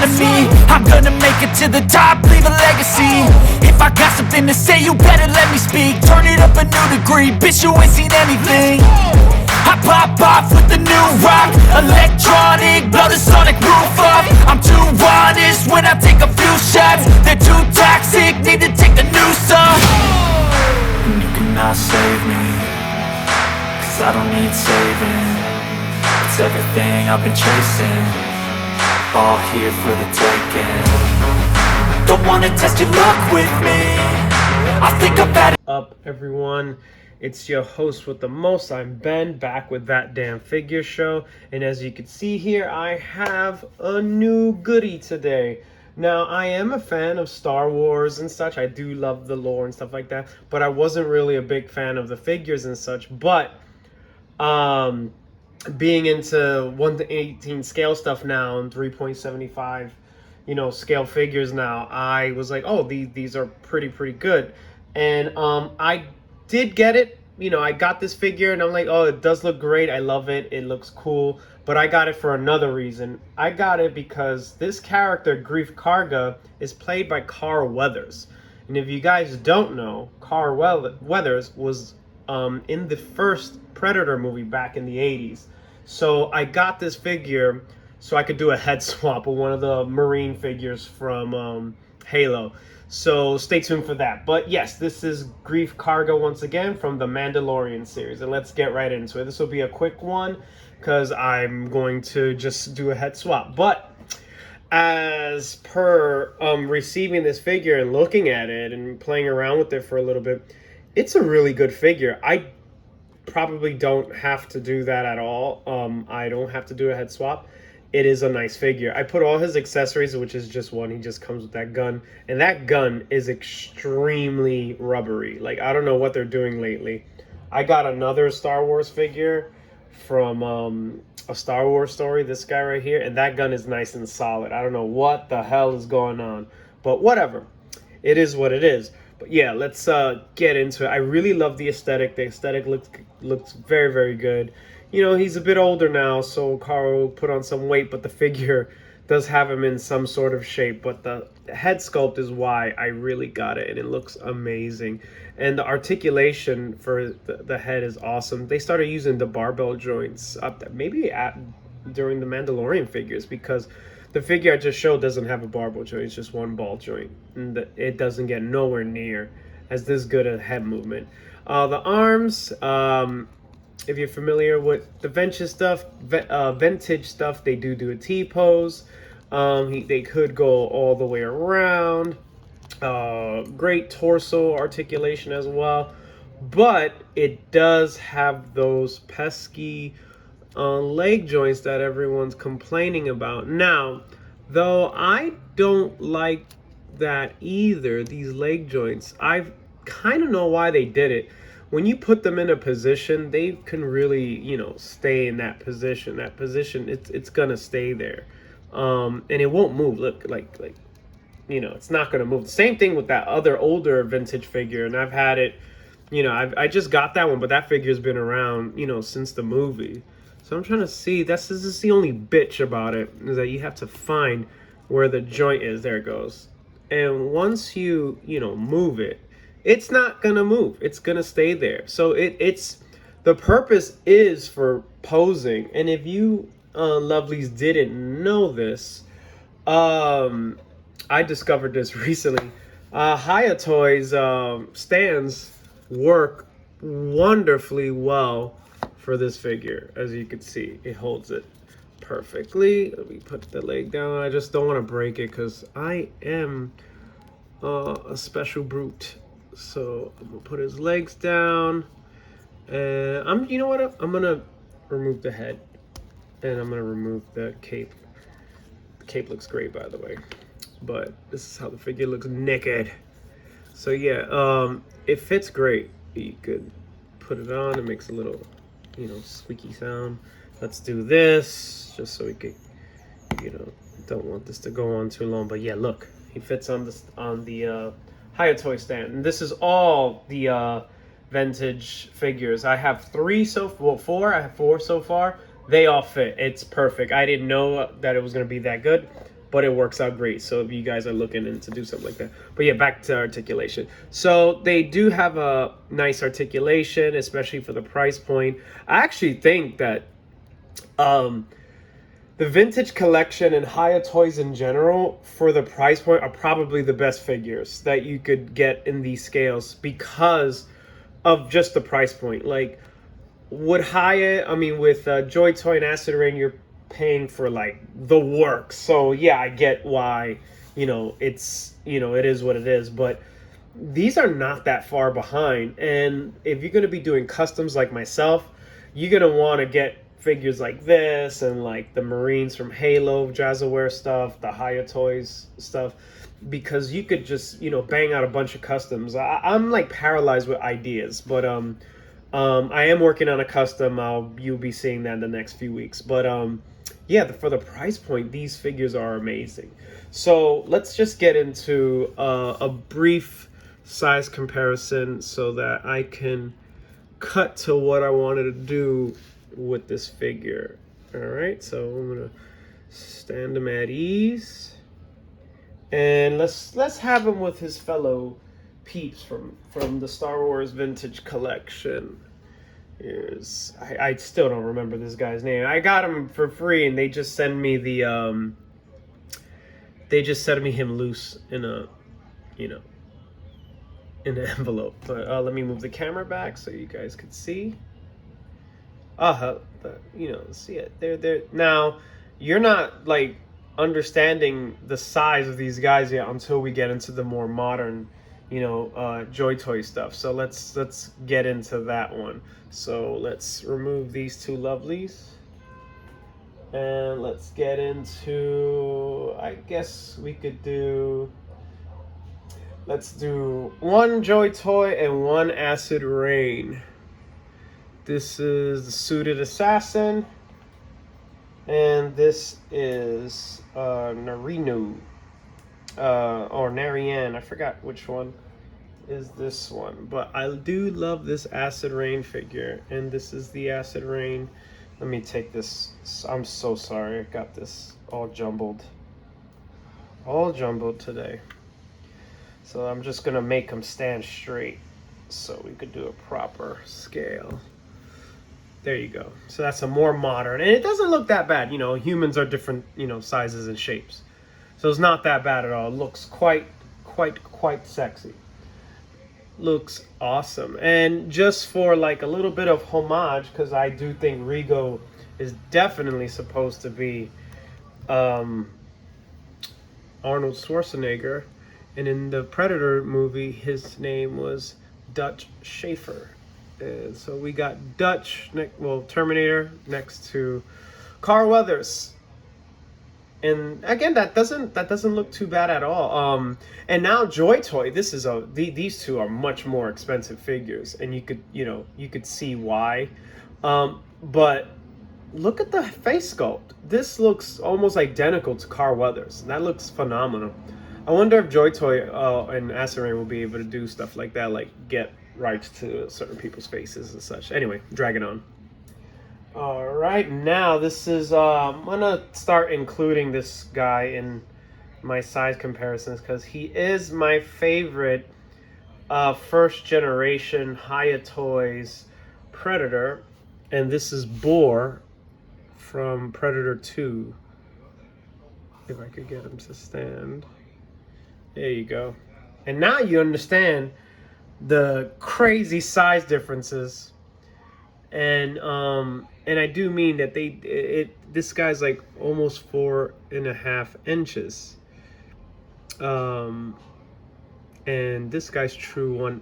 front of me. I'm gonna make it to the top, leave a legacy. If I got something to say, you better let me speak. Turn it up a new degree, bitch, you ain't seen anything. I pop off with the new rock, electronic, blow the sonic roof up. I'm too honest when I take a few shots. They're too toxic, need to take the noose off. And you cannot save me, cause I don't need saving. It's everything I've been chasing, all here for the taking. Don't wanna test your luck with me, I think I've had it. Up everyone, it's your host with the most. I'm Ben, back with That Damn Figure Show, and as you can see here, I have a new goodie today. Now, I am a fan of Star Wars and such. I do love the lore and stuff like that, but I wasn't really a big fan of the figures and such. But being into 1:18 scale stuff now and 3.75 scale figures now, I was like, oh, these are pretty good. And I did get it. I got this figure and I'm like, oh, it does look great. I love it. It looks cool. But I got it for another reason. I got it because this character, Greef Karga, is played by Carl Weathers. And if you guys don't know, Carl Weathers was in the first Predator movie back in the 80s. So I got this figure so I could do a head swap of one of the Marine figures from Halo. So stay tuned for that. But yes, this is Greef Karga once again from the Mandalorian series. And let's get right into it. This will be a quick one because I'm going to just do a head swap. But as per receiving this figure and looking at it and playing around with it for a little bit, it's a really good figure. I probably don't have to do that at all. I don't have to do a head swap. It is a nice figure. I put all his accessories, which is just one. He just comes with that gun. And that gun is extremely rubbery. Like, I don't know what they're doing lately. I got another Star Wars figure from a Star Wars story, this guy right here. And that gun is nice and solid. I don't know what the hell is going on. But whatever. It is what it is. But yeah, let's get into it. I really love the aesthetic. The aesthetic looks very good. He's a bit older now, so Carl put on some weight, but the figure does have him in some sort of shape. But the head sculpt is why I really got it, and it looks amazing. And the articulation for the head is awesome. They started using the barbell joints during the Mandalorian figures, because the figure I just showed doesn't have a barbell joint. It's just one ball joint, and it doesn't get nowhere near as this good a head movement. The arms, if you're familiar with the vintage stuff, they do a T-pose. They could go all the way around. Great torso articulation as well. But it does have those pesky leg joints that everyone's complaining about. Now, though I don't like that either, these leg joints, I kind of know why they did it. When you put them in a position, they can really, stay in that position. That position, it's gonna stay there, and it won't move. Look, like it's not gonna move. The same thing with that other older vintage figure, and I've had it. I just got that one, but that figure's been around, since the movie. So I'm trying to see. This is the only bitch about it, is that you have to find where the joint is. There it goes. And once you move it, it's not gonna move. It's gonna stay there. So it's the purpose is for posing. And if you lovelies didn't know this, I discovered this recently. Hayatoy's stands work wonderfully well for this figure. As you can see, it holds it perfectly. Let me put the leg down. I just don't want to break it because I am a special brute. So I'm gonna put his legs down, and I'm gonna remove the head, and I'm gonna remove the cape. The cape looks great, by the way, but this is how the figure looks naked. So yeah, it fits great. You could put it on. It makes a little, squeaky sound. Let's do this just so we could, don't want this to go on too long. But yeah, look, he fits on the Hayatoy stand. And this is all the vintage figures. I have four. I have four so far. They all fit. It's perfect. I didn't know that it was going to be that good, but it works out great. So if you guys are looking into do something like that. But yeah, back to articulation. So they do have a nice articulation, especially for the price point. I actually think that the vintage collection and Haya toys in general, for the price point, are probably the best figures that you could get in these scales because of just the price point. Like, with Haya, I mean, with Joy Toy and Acid Rain, you're paying for like the work. So yeah, I get why, it's, it is what it is. But these are not that far behind. And if you're going to be doing customs like myself, you're going to want to get figures like this and like the Marines from Halo, Jazzaware stuff, the Haya Toys stuff, because you could just, bang out a bunch of customs. I'm like paralyzed with ideas, but I am working on a custom. You'll be seeing that in the next few weeks. But yeah, for the price point, these figures are amazing. So let's just get into a brief size comparison so that I can cut to what I wanted to do with this figure. All right, so I'm gonna stand him at ease, and let's have him with his fellow peeps from the Star Wars Vintage Collection. I still don't remember this guy's name. I got him for free, and they just send me him loose in a in an envelope. But let me move the camera back so you guys could see. See it. They're now. You're not like understanding the size of these guys yet until we get into the more modern, Joy Toy stuff. So let's get into that one. So let's remove these two lovelies, and let's get into. I guess we could do. Let's do one Joy Toy and one Acid Rain. This is the Suited Assassin, and this is Narinu, or Narian. I forgot which one is this one, but I do love this Acid Rain figure, and this is the Acid Rain. Let me take this. I'm so sorry, I got this all jumbled today. So I'm just gonna make them stand straight so we could do a proper scale. There you go. So that's a more modern, and it doesn't look that bad. Humans are different, sizes and shapes. So it's not that bad at all. It looks quite sexy. Looks awesome. And just for like a little bit of homage, because I do think Rigo is definitely supposed to be Arnold Schwarzenegger. And in the Predator movie, his name was Dutch Schaefer. And so we got Terminator next to Carl Weathers. And again, that doesn't look too bad at all. And now Joy Toy, these two are much more expensive figures, and you could see why. But look at the face sculpt. This looks almost identical to Carl Weathers. That looks phenomenal. I wonder if Joy Toy and Acid Rain will be able to do stuff like that, like get rights to certain people's faces and such. Anyway, dragging on. All right, now this is I'm gonna start including this guy in my size comparisons because he is my favorite first generation Haya Toys Predator, and this is Boar from Predator 2. If I could get him to stand. There you go. And now you understand the crazy size differences, and I do mean that this guy's like almost 4.5 inches, and this guy's true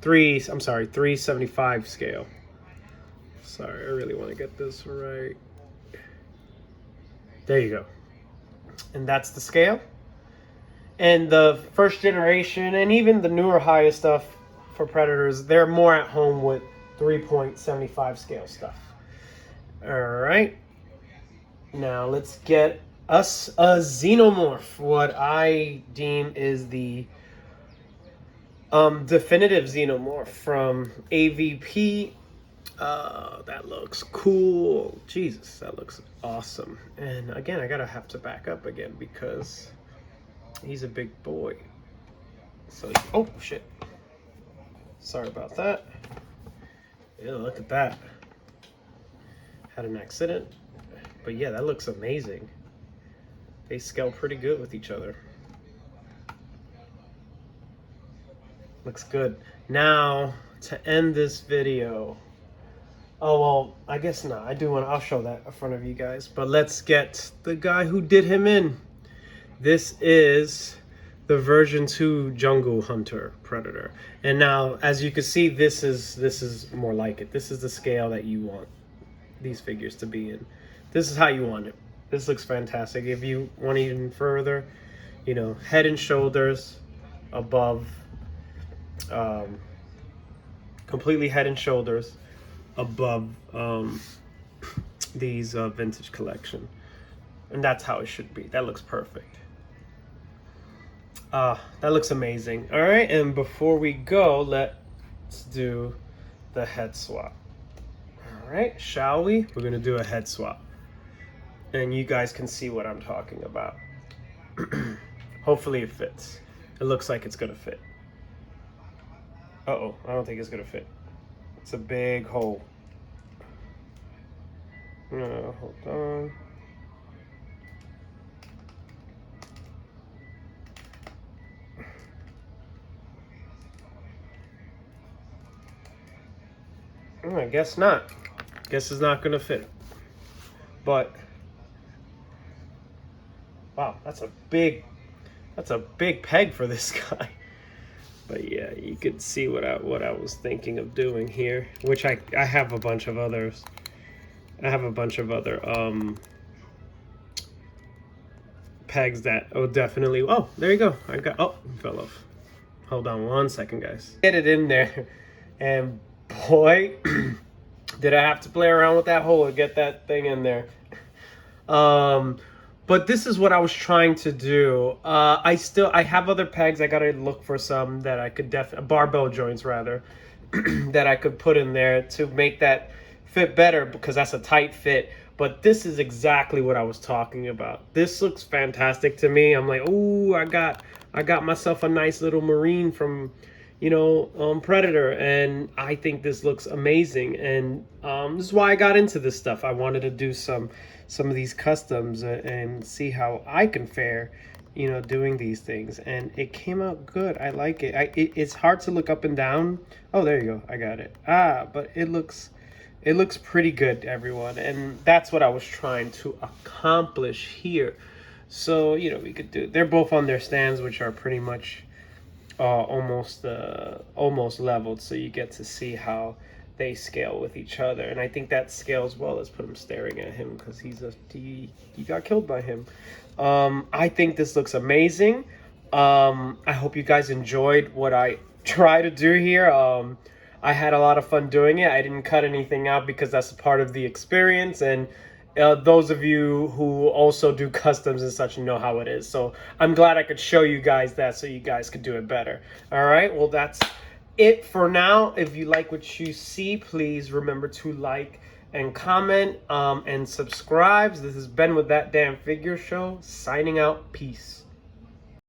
375 scale. Sorry, I really want to get this right. There you go. And that's the scale. And the first generation and even the newer Haya stuff for Predators, they're more at home with 3.75 scale stuff. All right. Now let's get us a Xenomorph. What I deem is the definitive Xenomorph from AVP That looks cool. Jesus, that looks awesome. And again, I gotta have to back up again because he's a big boy. So, oh shit. Sorry about that. Yeah, look at that. Had an accident. But yeah, that looks amazing. They scale pretty good with each other. Looks good. Now, to end this video. Oh, well, I guess not. I'll show that in front of you guys. But let's get the guy who did him in. This is the version 2 Jungle Hunter Predator. And now, as you can see, this is more like it. This is the scale that you want these figures to be in. This is how you want it. This looks fantastic. If you want even further, you know, head and shoulders above, completely head and shoulders above these vintage collection, and that's how it should be. That looks perfect. That looks amazing. All right, and before we go, let's do the head swap. All right, shall we? We're gonna do a head swap, and you guys can see what I'm talking about. Hopefully it fits. It looks like it's gonna fit. Uh-oh, I don't think it's gonna fit. It's a big hole. Hold on. I guess not. Guess it's not gonna fit. But wow, that's a big peg for this guy. But yeah, you could see what I was thinking of doing here, which I have a bunch of others. I have a bunch of other pegs that definitely. Oh, there you go. It fell off. Hold on one second, guys. Get it in there, and boy, did I have to play around with that hole to get that thing in there. But this is what I was trying to do. I have other pegs. I gotta look for some that I could barbell joints rather, that I could put in there to make that fit better, because that's a tight fit. But this is exactly what I was talking about. This looks fantastic to me. I'm like, ooh, I got myself a nice little Marine from, you know, Predator, and I think this looks amazing. And this is why I got into this stuff. I wanted to do some of these customs and see how I can fare, you know, doing these things. And it came out good. I like it. It's hard to look up and down. Oh, there you go. I got it. But it looks pretty good, everyone. And that's what I was trying to accomplish here. So, you know, we could do, they're both on their stands, which are pretty much almost leveled, so you get to see how they scale with each other. And I think that scales well. Let's put him staring at him because he got killed by him. I think this looks amazing. I hope you guys enjoyed what I try to do here. I had a lot of fun doing it. I didn't cut anything out because that's a part of the experience, and those of you who also do customs and such know how it is. So I'm glad I could show you guys that so you guys could do it better. All right, well, that's it for now. If you like what you see, please remember to like and comment and subscribe. This has been With That Damn Figure Show, signing out. Peace.